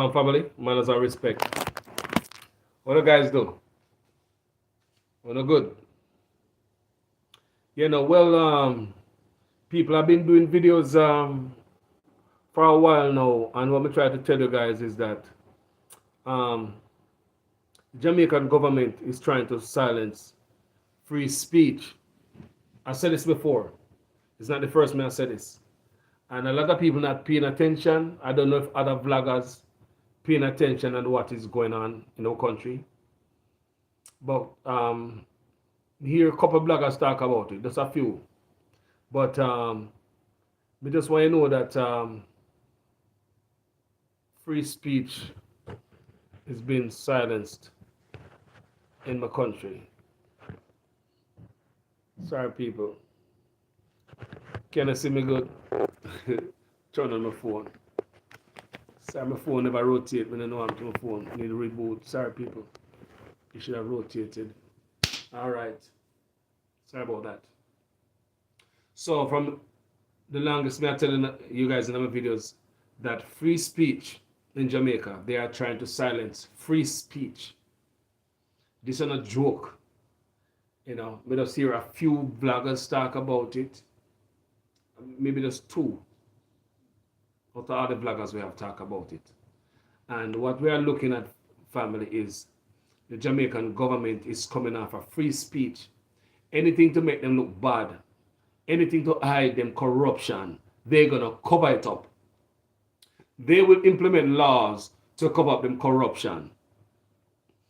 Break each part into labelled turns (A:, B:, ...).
A: Family, manners and respect. What do guys do? What no good? People have been doing videos for a while now, and what I try to tell you guys is that um, Jamaican government is trying to silence free speech. I said this before. It's not the first time I said this, and a lot of people not paying attention. I don't know if other vloggers paying attention on what is going on in our country, but hear a couple of bloggers talk about it. Just a few, but we just want you to know that free speech is being silenced in my country. Sorry, people. Can you see me good? Turn on my phone. Sorry, my phone never rotate when I know I'm to my phone. I need to reboot. Sorry, people. You should have rotated. All right. Sorry about that. So, from the longest, me I telling you guys in my videos that free speech in Jamaica, they are trying to silence free speech. This is not a joke. We just hear a few vloggers talk about it. Maybe just two of the other vloggers we have talked about it. And what we are looking at, family, is the Jamaican government is coming after free speech. Anything to make them look bad, anything to hide them corruption, they're going to cover it up. They will implement laws to cover up them corruption.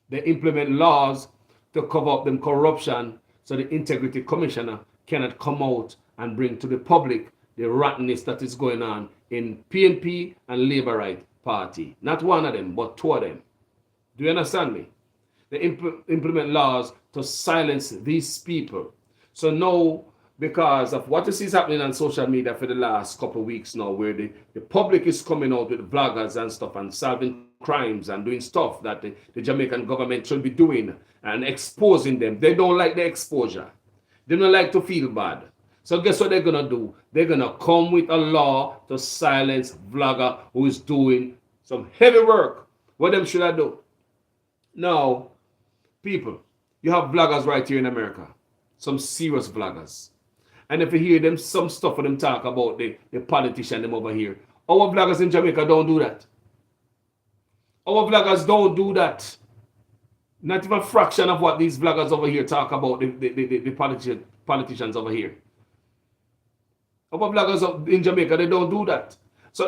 A: They implement laws to cover up them corruption so the integrity commissioner cannot come out and bring to the public the rottenness that is going on in PNP and Labour Right Party. Not one of them, but two of them. Do you understand me? They implement laws to silence these people. So now, because of what is happening on social media for the last couple of weeks now, where the public is coming out with bloggers and stuff and solving crimes and doing stuff that the Jamaican government should be doing and exposing them. They don't like the exposure. They don't like to feel bad. So guess what they're going to do? They're going to come with a law to silence vlogger who is doing some heavy work. What them should I do? Now, people, you have vloggers right here in America. Some serious vloggers. And if you hear them, some stuff for them talk about the politician them over here. Our vloggers in Jamaica don't do that. Our vloggers don't do that. Not even a fraction of what these vloggers over here talk about the politicians over here. Our vloggers in Jamaica, they don't do that. So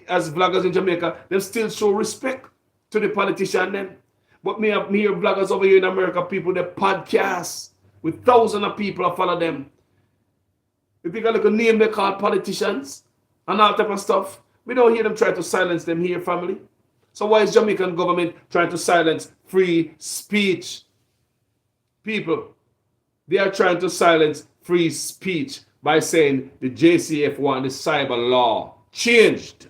A: as vloggers in Jamaica, they still show respect to the politician then. But me hear vloggers over here in America, people, they podcast with thousands of people that follow them. You think I look a name they call politicians and all type of stuff. We don't hear them try to silence them here, family. So why is Jamaican government trying to silence free speech? People, they are trying to silence free speech by saying the JCF want the cyber law changed.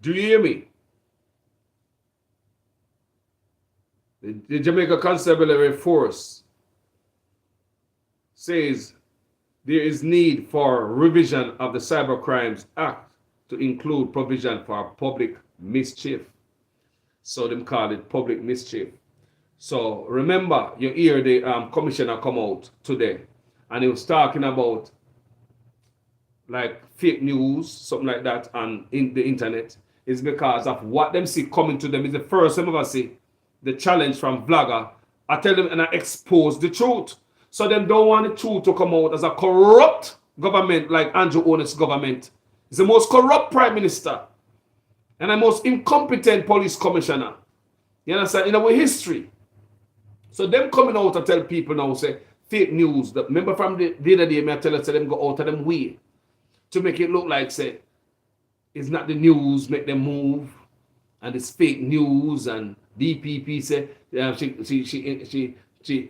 A: Do you hear me? The Jamaica Constabulary Force says there is need for revision of the Cyber Crimes Act to include provision for public mischief. So them call it public mischief. So remember, you hear the commissioner come out today and he was talking about like fake news, something like that on in the internet. Is because of what them see coming to them. Is the first time ever see the challenge from vlogger. I tell them and I expose the truth. So them don't want the truth to come out as a corrupt government like Andrew Honest's government. He's the most corrupt prime minister and the most incompetent police commissioner. You understand? In our history. So them coming out to tell people now, say, fake news. Remember from the other day, I tell us, them go out of them way to make it look like, say, it's not the news make them move, and it's fake news, and DPP say she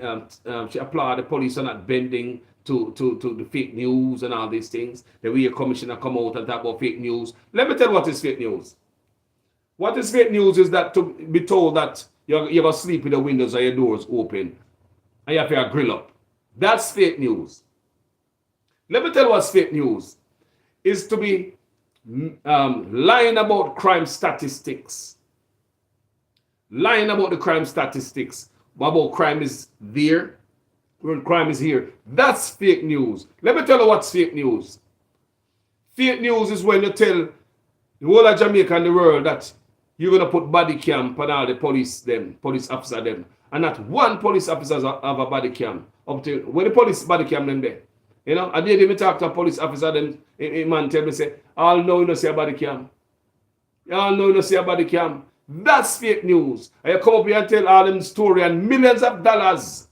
A: applaud the police are not bending to the fake news and all these things. The way a commissioner come out and talk about fake news. Let me tell you what is fake news. What is fake news is that to be told that you're going to sleep with the windows or your doors open and you have your grill up. That's fake news. Let me tell you what's fake news. Is to be lying about crime statistics, lying about the crime statistics, about crime is there when crime is here. That's fake news. Let me tell you what's fake news. Fake news is when you tell the whole of Jamaica and the world that you're gonna put body cam on all the police officer them, and not one police officer have a body cam. Up to when the police body cam them there. You know, I did even talk to a police officer, then a man tell me say, all know you don't see a body cam. Y'all know you don't see a body cam. That's fake news. And you come up here and tell all them story and millions of dollars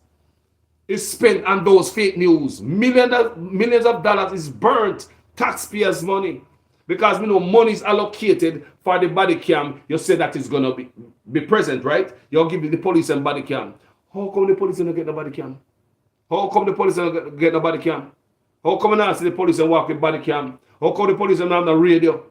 A: is spent on those fake news. Millions of dollars is burnt. Taxpayers' money. Because we know money is allocated for the body cam. You say that is going to be present, right? You'll give the police and body cam. How come the police don't get the body cam? How come the police don't get the body cam? How come I not see the police and walk with body cam? How come the police don't have the radio?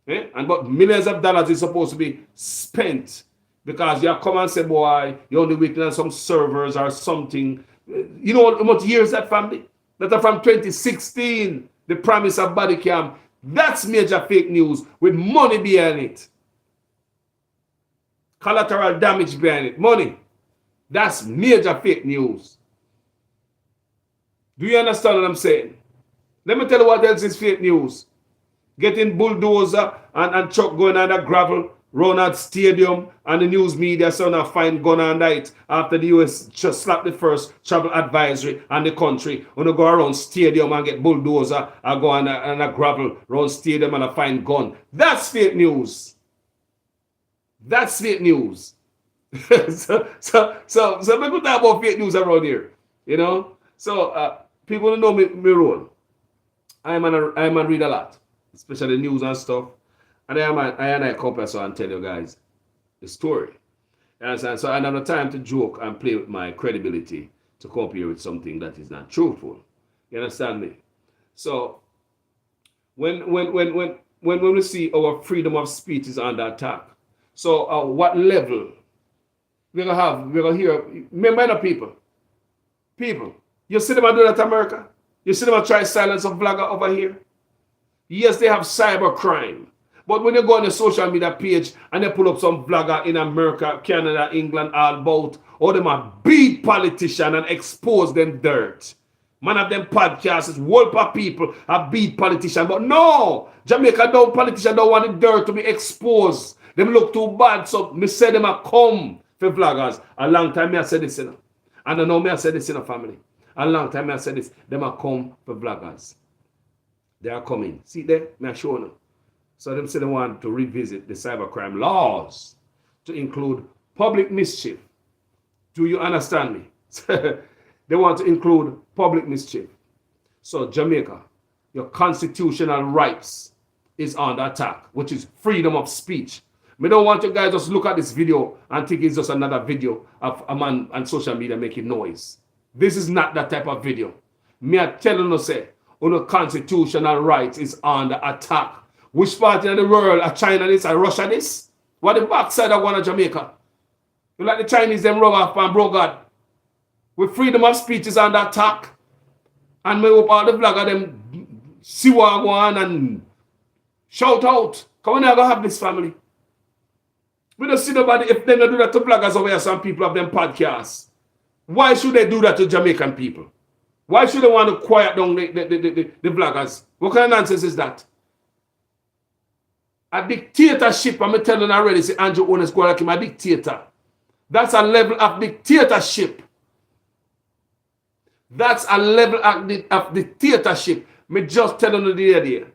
A: But millions of dollars is supposed to be spent because you come and say, boy, you're only waiting on some servers or something. You know how much years that family? That are from 2016, the promise of body cam. That's major fake news with money behind it. Collateral damage behind it. Money. That's major fake news. Do you understand what I'm saying? Let me tell you what else is fake news. Getting bulldozer and truck going under gravel, Ronald Stadium, and the news media saying a fine gun under it after the US just slapped the first travel advisory on the country. When you go around stadium and get bulldozer and go on a gravel around stadium and a fine gun. That's fake news. That's fake news. so people talk about fake news around here. You know? So people don't know me role. I'm a read a lot, especially news and stuff. And I come here so and tell you guys the story. You understand? So I don't have time to joke and play with my credibility to come here with something that is not truthful. You understand me? So when we see our freedom of speech is under attack, so what level we're gonna hear? Remember the people. You see them do that in America? You see them try silence a vlogger over here? Yes, they have cyber crime. But when you go on the social media page and they pull up some vlogger in America, Canada, England, all about, or them a beat politician and expose them dirt. Man of them podcasts, whole of people have beat politician. But no, Jamaica politician don't want the dirt to be exposed. Them look too bad, so me say them a come for vloggers. A long time me I said this, you know. And I know me I said this in a family. A long time me I said this, them a come for vloggers. They are coming. See there, me I show them. So them say they want to revisit the cybercrime laws to include public mischief. Do you understand me? They want to include public mischief. So Jamaica, your constitutional rights is under attack, which is freedom of speech. We don't want you guys just look at this video and think it's just another video of a man on social media making noise. This is not that type of video. Me I tell you, say, your constitutional rights is under attack. Which part of the world are China this and Russia this? What the backside of one of Jamaica? You like the Chinese them rub off and bro God. With freedom of speech is under attack. And me hope all the vlogger them see what go on and shout out. Come on, never have this family. We don't see nobody if they don't do that to vloggers over here, some people have them podcasts. Why should they do that to Jamaican people? Why should they want to quiet down the vloggers? What kind of nonsense is that? A dictatorship, I'm telling you already, say Andrew Ones go like him a dictator. That's a level of dictatorship. That's a level of dictatorship. Me just telling you the idea.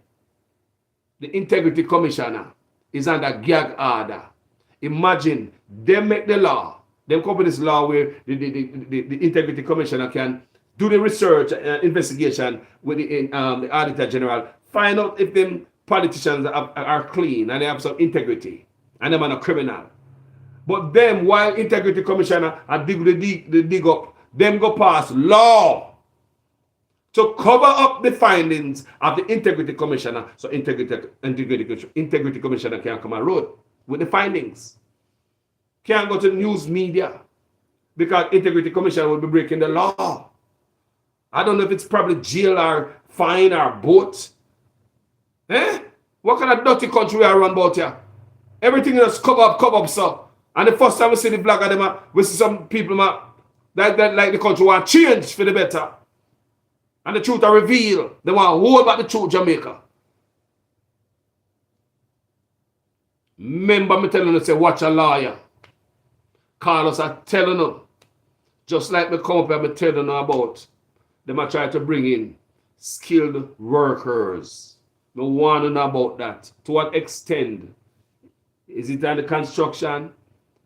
A: The Integrity Commissioner is under gag order. Imagine they make the law. They come with this law where the Integrity Commissioner can do the research and investigation with the Auditor General. Find out if them politicians are clean and they have some integrity and them are not criminal. But them, while Integrity Commissioner and dig up, them go pass law to cover up the findings of the Integrity Commissioner, so Integrity Commissioner can come on road with the findings. Can't go to news media because Integrity Commissioner will be breaking the law. I don't know if it's probably jail or fine or both. What kind of dirty country we are run about here? Everything is cover up, sir. And the first time we see the black of them, we see some people like the country want change for the better. And the truth are revealed. They want to hold back the truth, Jamaica. Remember me telling you, say, watch a lawyer. Carlos, I telling you. Just like me come up here, me telling you about. They might try to bring in skilled workers. Me want to know about that. To what extent? Is it on the construction,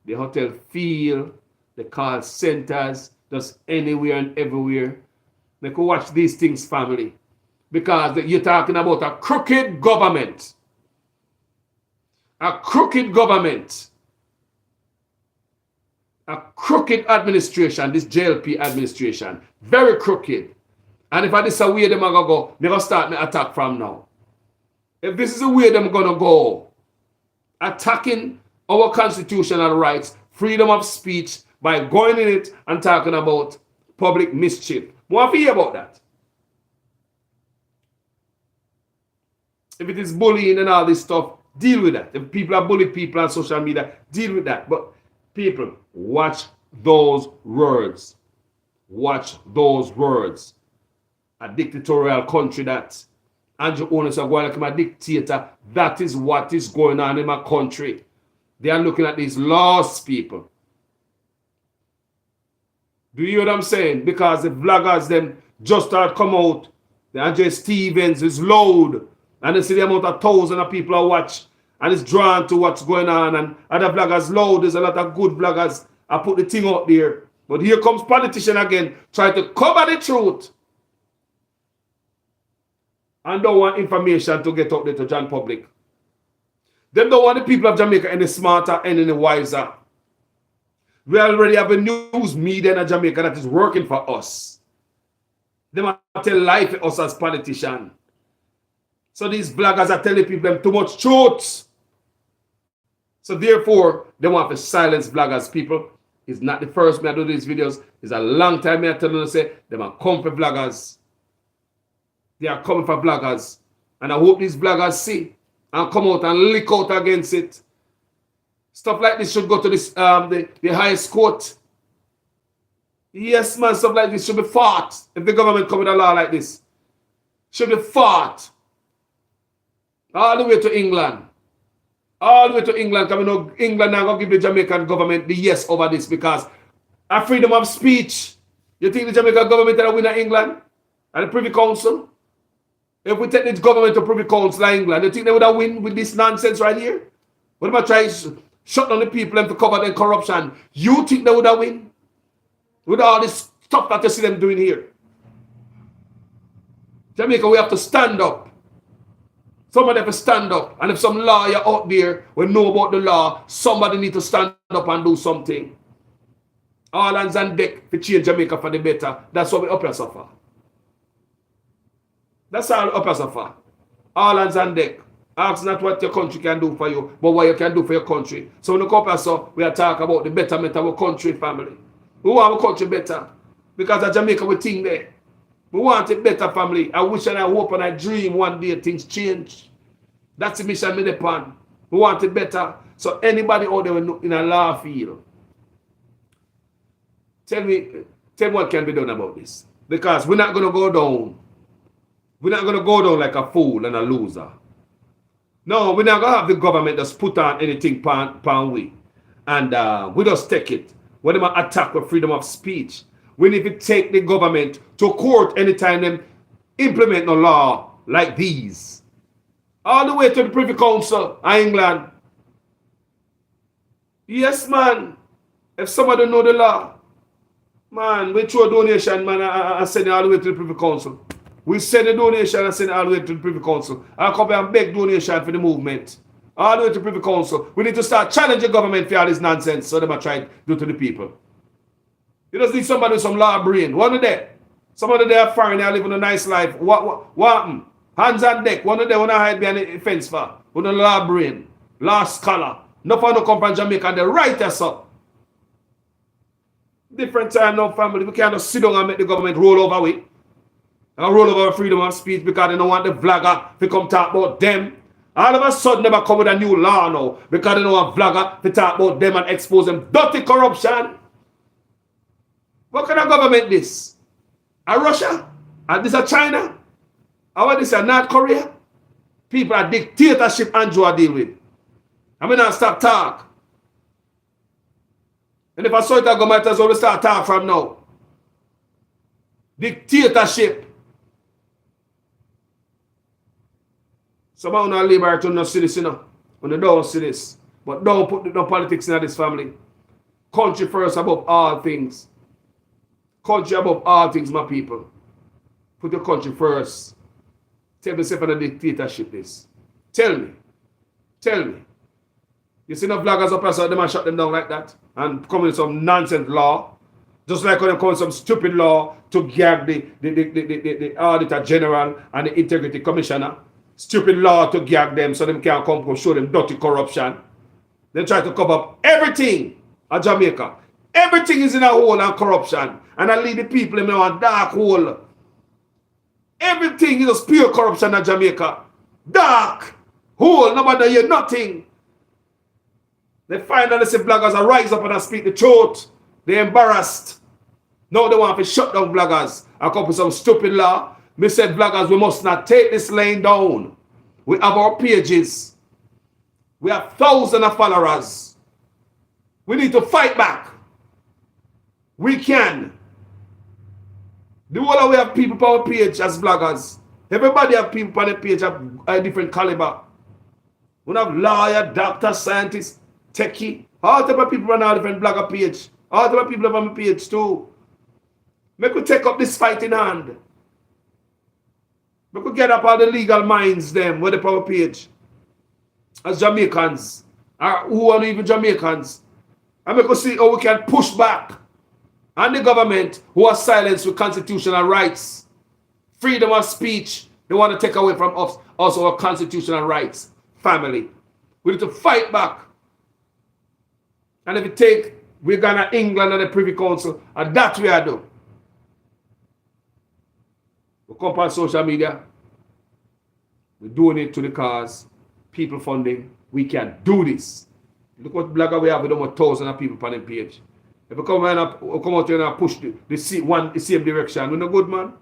A: the hotel field, the call centers, just anywhere and everywhere? They could watch these things, family. Because you're talking about a crooked government. A crooked government. A crooked administration, this JLP administration. Very crooked. And if I this is the way them are going to go, they're going to start my attack from now. If this is the way them going to go, attacking our constitutional rights, freedom of speech, by going in it and talking about public mischief. What do you hear about that? If it is bullying and all this stuff, deal with that. If people are bullying people on social media, deal with that. But people, watch those words. Watch those words. A dictatorial country that Andrew Owners are going like a dictator. That is what is going on in my country. They are looking at these lost people. Do you hear what I'm saying? Because the vloggers them just start come out. The Andre Stevens is loud. And they see the amount of thousands of people are watch. And it's drawn to what's going on. And other vloggers loud. There's a lot of good vloggers. I put the thing out there. But here comes politician again. Try to cover the truth. And don't want information to get out there to John public. They don't want the people of Jamaica any smarter and any wiser. We already have a news media in Jamaica that is working for us. They might tell lie for us as politicians. So these bloggers are telling people too much truth. So therefore, they want to silence bloggers. People, it's not the first me I do these videos. It's a long time me I tell them to say, they might come for bloggers. They are coming for bloggers. And I hope these bloggers see and come out and lick out against it. Stuff like this should go to this the highest court. Yes, man, stuff like this should be fought. If the government come with a law like this, should be fought. All the way to England. All the way to England. Because we know England now going to give the Jamaican government the yes over this because a freedom of speech. You think the Jamaican government will win at England? And the Privy Council? If we take the government to Privy Council in England, you think they would have win with this nonsense right here? What am I trying to shut down the people and to cover their corruption? You think they would have win? With all this stuff that you see them doing here. Jamaica, we have to stand up. Somebody have to stand up. And if some lawyer out there will know about the law, somebody need to stand up and do something. All hands on deck to change Jamaica for the better. That's what we up here suffer. That's all up here suffer. All hands on deck. Ask not what your country can do for you, but what you can do for your country. So when you come here, so we are talking about the betterment of our country, family. We want our country better. Because at Jamaica, we think there. We want it better, family. I wish and I hope and I dream one day things change. That's the mission me upon. We want it better. So anybody out there in a law field, tell me what can be done about this. Because we're not going to go down. We're not going to go down like a fool and a loser. No, we're not going to have the government just put on anything pan we. And we just take it. When they attack with freedom of speech, we need to take the government to court anytime they implement no law like these. All the way to the Privy Council in England. Yes, man. If somebody know the law, man, we throw a donation, man, and send it all the way to the Privy Council. We send a donation and send it all the way to the Privy Council. I'll come and beg donation for the movement. All the way to the Privy Council. We need to start challenging government for all this nonsense so they might try to do to the people. You just need somebody with some law brain. One of them. Somebody there foreign, they living a nice life. What happen? Hands on deck. One of them want to hide behind the fence for. With a law brain. Law scholar. No fun to come from Jamaica and they write us up. Different time now, family. We can't just sit down and make the government roll over with. And roll over freedom of speech because they don't want the vlogger to come talk about them All of a sudden, they come with a new law now because they know a vlogger to talk about them and expose them. Dirty corruption. What kind of government this? A Russia? And this a China? Or this a North Korea? People are dictatorship Andrew are deal with. I mean, I stop talk. And if I saw it, I go might as well start talk from now. Dictatorship. Some of our labor to not see this, you know. When they don't see this. But don't put no politics in this family. Country first above all things. Country above all things, my people. Put your country first. Tell me if a dictatorship is. Tell me. Tell me. You see no vloggers up there, they might shut them down like that and come with some nonsense law. Just like when they come with some stupid law to gag the Auditor General and the Integrity Commissioner. Stupid law to gag them so they can't come and show them dirty corruption. They try to cover up everything at Jamaica. Everything is in a hole and corruption. And I lead the people in a dark hole. Everything is pure corruption at Jamaica. Dark hole. Nobody hear nothing. They find out they say bloggers are rise up and speak the truth. They're embarrassed. Now they want to shut down bloggers. I come with some stupid law. Me said bloggers, we must not take this lane down. We have our pages. We have thousands of followers. We need to fight back. We can. The whole of we have people on our page as bloggers. Everybody have people on the page of a different caliber. We have lawyer, doctor, scientist, techie. All type of people on our different blogger page. All type of people on my page too. Make we take up this fight in hand. We could get up all the legal minds them with the power page. As Jamaicans. Or who are even Jamaicans. And we could see how we can push back on the government who are silenced with constitutional rights. Freedom of speech. They want to take away from us also our constitutional rights. Family. We need to fight back. And if you take, we're going to England and the Privy Council, and that we are doing. We come on social media. We donate to the cause. People funding. We can do this. Look what blogger we have with over 1,000 people on the page. If we come out here and push the same direction, we're no good, man.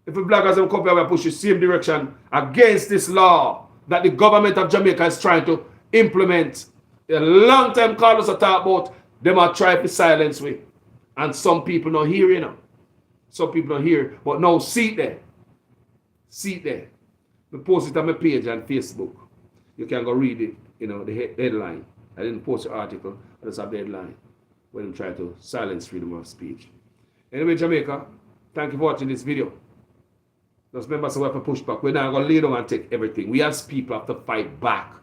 A: If the bloggers come here and push the same direction against this law that the government of Jamaica is trying to implement, a long time callers are talk about, them are trying to silence we. And some people not hear, you know. Some people don't hear, but now see it there. See it there. We post it on my page on Facebook. You can go read it, you know, the headline. I didn't post the article, I just have the headline when I'm trying to silence freedom of speech. Anyway, Jamaica, thank you for watching this video. Just remember, so we have to push back. We're not going to lay down and take everything. We as people have to fight back.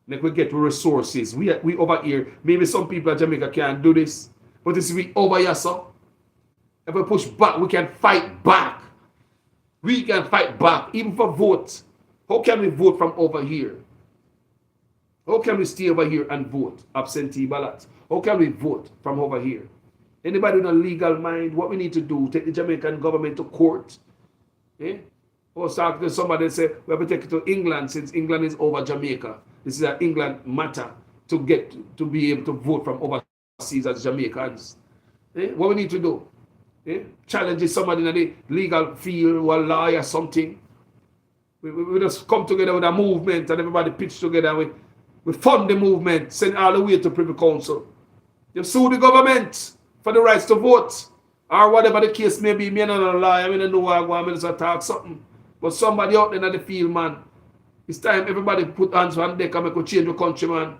A: Like we get resources. We over here, maybe some people in Jamaica can't do this, but it's we over here, so. If we push back, we can fight back. We can fight back, even for vote. How can we vote from over here? How can we stay over here and vote? Absentee ballots. How can we vote from over here? Anybody with a legal mind, what we need to do, take the Jamaican government to court. Eh? Or start to somebody say, we have to take it to England since England is over Jamaica. This is an England matter to get to be able to vote from overseas as Jamaicans. Eh? What we need to do? Eh? Challenge somebody in the legal field or a lawyer or something. We just come together with a movement and everybody pitch together. We fund the movement, send all the way to Privy Council. You sue the government for the rights to vote. Or whatever the case may be. Me not a lawyer, I don't know why I go and just talk something. But somebody out there in the field, man. It's time everybody put hands on deck and make a change the country, man.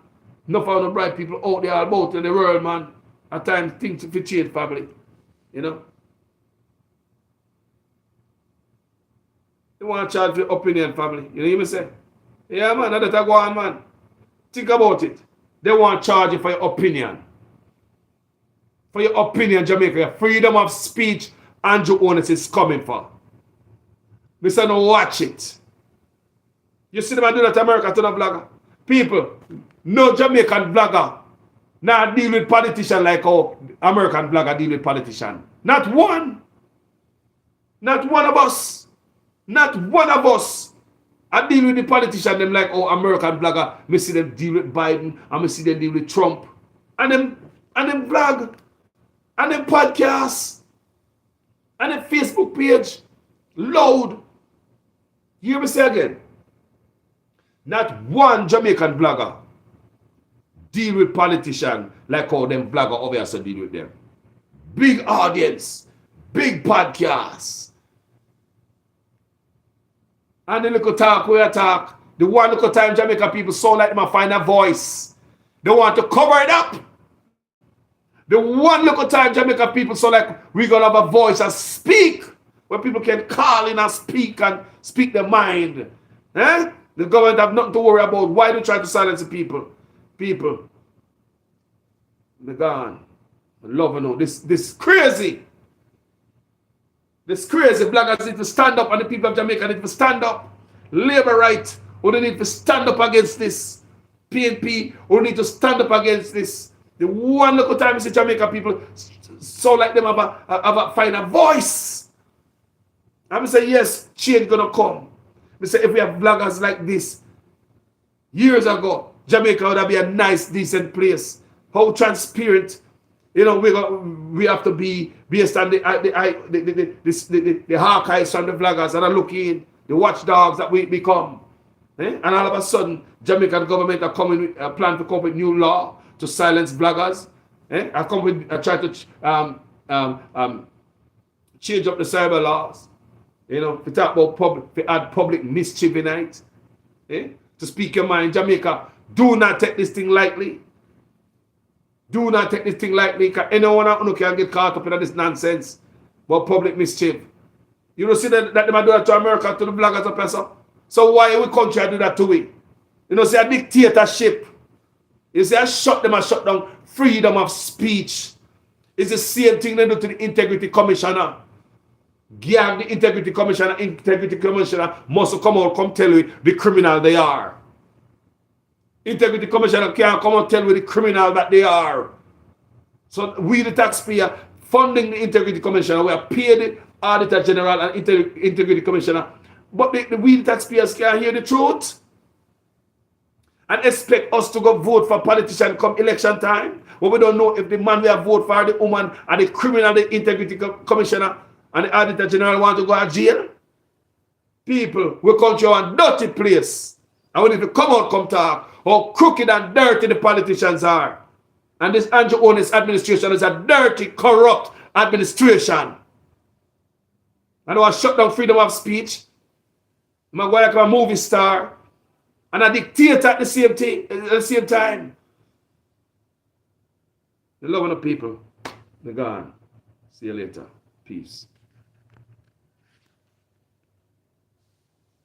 A: Enough of the bright people out there about in the world, man. At times things to change, family. You know? You want to charge your opinion, family. You know what I say? Yeah, man, that's a go on, man. Think about it. They want to charge you for your opinion. For your opinion, Jamaica. Your freedom of speech, Andrew Onus is coming for. Mr. No, watch it. You see them do that America to the blogger. People, no Jamaican blogger now deal with politicians like how American blogger deal with politicians. Not one. Not one of us. Not one of us I deal with the politician, them like, oh, American blogger, me see them deal with Biden, and me see them deal with Trump. And them blog, and them podcast, and them Facebook page, loud. You hear me say again? Not one Jamaican blogger deal with politician like how them blogger over here so deal with them. Big audience, big podcast. And the little talk we talk, the one little time Jamaica people sound like them find a voice. They want to cover it up. The one little time Jamaica people sound like we're going to have a voice and speak. Where people can call in and speak their mind. Eh? The government have nothing to worry about. Why do you try to silence the people? People. They're gone. I love you know. This crazy. This crazy bloggers need to stand up, and the people of Jamaica need to stand up. Labor right, who need to stand up against this. PNP, who need to stand up against this. The one little time you see Jamaica people sound like them find a voice. I'm say yes, change gonna come. I say if we have bloggers like this, years ago, Jamaica would have been a nice, decent place. How transparent. You know, we have to be based on the archives from the vloggers that are looking, the watchdogs that we become. And all of a sudden, Jamaican government are coming with a plan to come with new law to silence vloggers. I try to change up the cyber laws. You know, to talk about to add public mischief in it. To speak your mind, Jamaica, do not take this thing lightly. Do not take this thing lightly, because anyone who can get caught up in this nonsense about public mischief. You don't see that they might do that to America, to the bloggers up here. So why we country do that to we? You know, see a dictatorship. You see, I shut down freedom of speech. It's the same thing they do to the Integrity Commissioner. Gag the Integrity Commissioner must come tell you the criminal they are. Integrity Commissioner can't come and tell you the criminal that they are. So we, the taxpayer, funding the Integrity Commissioner, we are paid the Auditor General and Integrity Commissioner, but we, the taxpayers, can't hear the truth and expect us to go vote for politicians come election time, but we don't know if the man we have voted for, the woman, and the criminal, the Integrity Commissioner, and the Auditor General want to go to jail. People, we country a dirty place, and we need to come talk how crooked and dirty the politicians are. And this Andrew Onis administration is a dirty, corrupt administration. And I shut down freedom of speech. I'm going like a movie star and a dictator at the same time. The love of the people, they're gone. See you later. Peace.